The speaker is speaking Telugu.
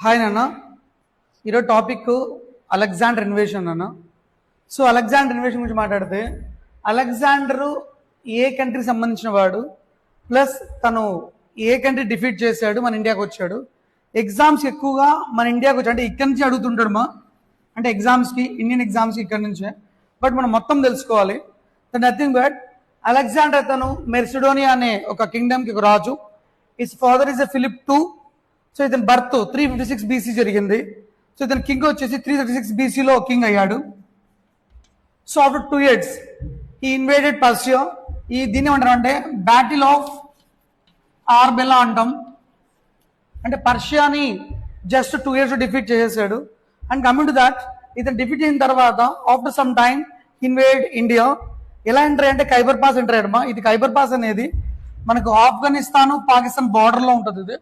హాయ్ నాన్న, ఈరోజు టాపిక్ అలెగ్జాండర్ ఇన్వేషన్ అన్న. సో అలెగ్జాండర్ ఇన్వేషన్ గురించి మాట్లాడితే, అలెగ్జాండరు ఏ కంట్రీకి సంబంధించిన వాడు, ప్లస్ తను ఏ కంట్రీ డిఫీట్ చేశాడు, మన ఇండియాకి వచ్చాడు. ఎగ్జామ్స్ ఎక్కువగా మన ఇండియాకి వచ్చాడు అంటే ఇక్కడి నుంచి అడుగుతుంటాడు అంటే ఎగ్జామ్స్కి, ఇండియన్ ఎగ్జామ్స్కి ఇక్కడి నుంచే. బట్ మనం మొత్తం తెలుసుకోవాలి. నథింగ్ బట్ అలెగ్జాండర్ తను మెర్సిడోనియా అనే ఒక కింగ్డమ్కి ఒక రాజు. His father is Philip II. So ఇతని బర్త్ 356 BC జరిగింది. సో ఇతని కింగ్ వచ్చేసి 336 BCలో కింగ్ అయ్యాడు. సో ఆఫ్టర్ 2 years ఈ ఇన్వేడెడ్ పర్షియా. దీన్ని ఏమంటారు అంటే బ్యాటిల్ ఆఫ్ ఆర్బెలా అంటాం. అంటే పర్షియాని జస్ట్ 2 years డిఫీట్ చేసేసాడు. అండ్ కమింగ్ టు దాట్, ఇతను డిఫీట్ అయిన తర్వాత after some time invade India. ఎలా ఎంటర్ అంటే ఖైబర్ పాస్ ఎంటర్ అయ్యాడమ్మా. ఇది ఖైబర్ పాస్ అనేది మనకు ఆఫ్ఘనిస్తాన్ పాకిస్తాన్ బార్డర్లో ఉంటుంది. ఇది